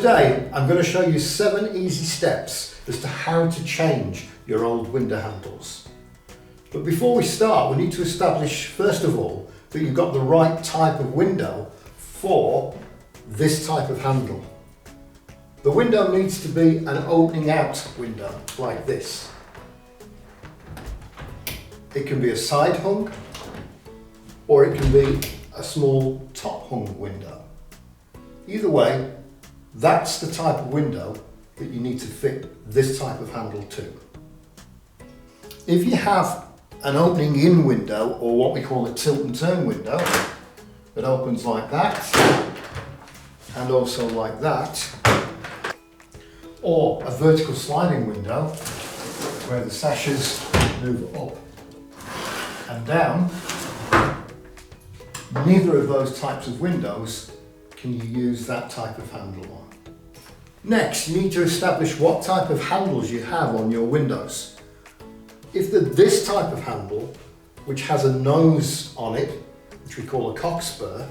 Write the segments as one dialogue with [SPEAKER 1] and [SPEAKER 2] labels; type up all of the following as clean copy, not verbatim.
[SPEAKER 1] Today I'm going to show you 7 easy steps as to how to change your old window handles. But before we start, we need to establish first of all that you've got the right type of window for this type of handle. The window needs to be an opening out window like this. It can be a side hung or it can be a small top hung window. Either way, that's the type of window that you need to fit this type of handle to. If you have an opening in window, or what we call a tilt and turn window, that opens like that and also like that, or a vertical sliding window where the sashes move up and down, neither of those types of windows can you use that type of handle on. Next, you need to establish what type of handles you have on your windows. If they're this type of handle, which has a nose on it, which we call a cockspur,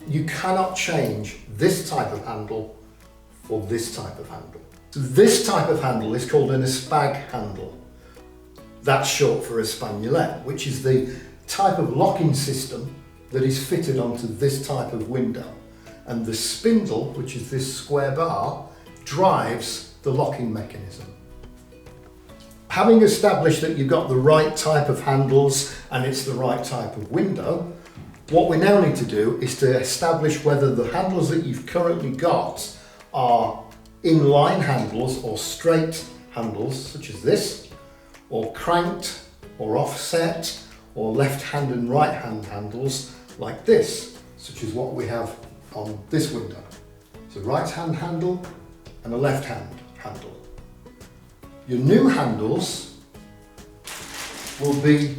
[SPEAKER 1] you cannot change this type of handle for this type of handle. So this type of handle is called an espag handle. That's short for espagnolet, which is the type of locking system that is fitted onto this type of window. And the spindle, which is this square bar, drives the locking mechanism. Having established that you've got the right type of handles and it's the right type of window, what we now need to do is to establish whether the handles that you've currently got are inline handles or straight handles, such as this, or cranked or offset, or left hand and right hand handles like this, such as what we have on this window. It's a right hand handle and a left hand handle. Your new handles will be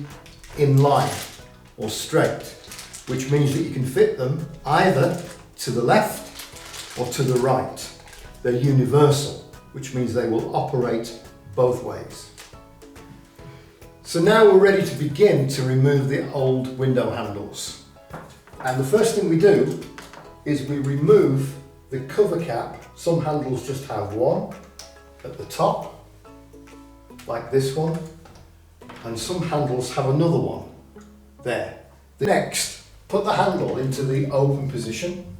[SPEAKER 1] in line or straight, which means that you can fit them either to the left or to the right. They're universal, which means they will operate both ways. So now we're ready to begin to remove the old window handles. And the first thing we do is we remove the cover cap. Some handles just have one at the top, like this one, and some handles have another one there. Next, put the handle into the open position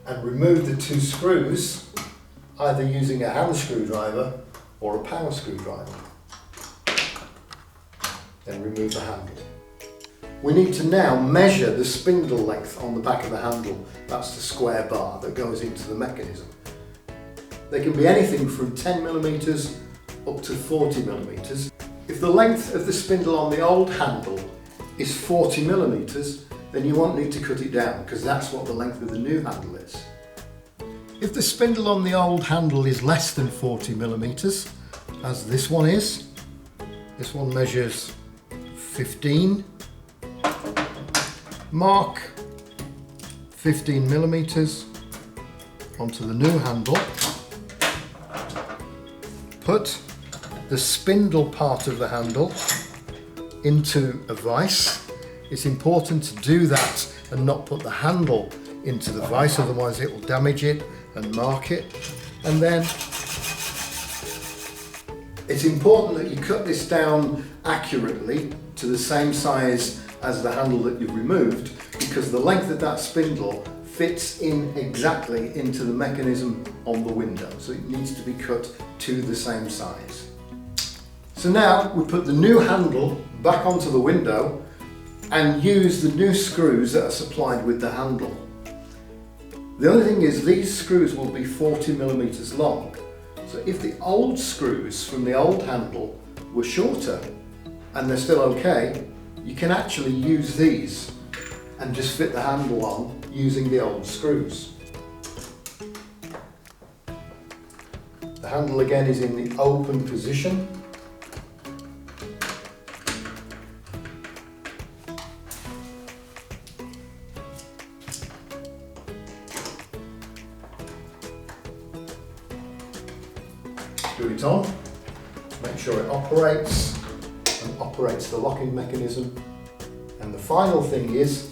[SPEAKER 1] and remove the 2 screws, either using a hand screwdriver or a power screwdriver. Then remove the handle. We need to now measure the spindle length on the back of the handle. That's the square bar that goes into the mechanism. They can be anything from 10mm up to 40mm. If the length of the spindle on the old handle is 40mm, then you won't need to cut it down, because that's what the length of the new handle is. If the spindle on the old handle is less than 40mm, as this one is, this one measures 15, mark 15mm onto the new handle, put the spindle part of the handle into a vise. It's important to do that and not put the handle into the vise, otherwise it will damage it and mark it. And then it's important that you cut this down accurately to the same size as the handle that you've removed, because the length of that spindle fits in exactly into the mechanism on the window, so it needs to be cut to the same size. So now we put the new handle back onto the window and use the new screws that are supplied with the handle. The only thing is, these screws will be 40mm long, so if the old screws from the old handle were shorter and they're still okay, you can actually use these and just fit the handle on using the old screws. The handle again is in the open position. Screw it on, make sure it operates and operates the locking mechanism. And the final thing is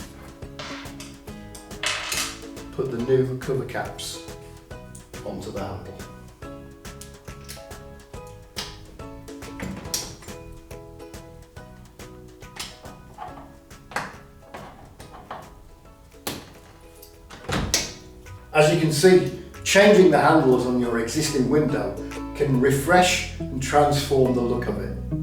[SPEAKER 1] put the new cover caps onto the handle. As you can see, changing the handles on your existing window can refresh and transform the look of it.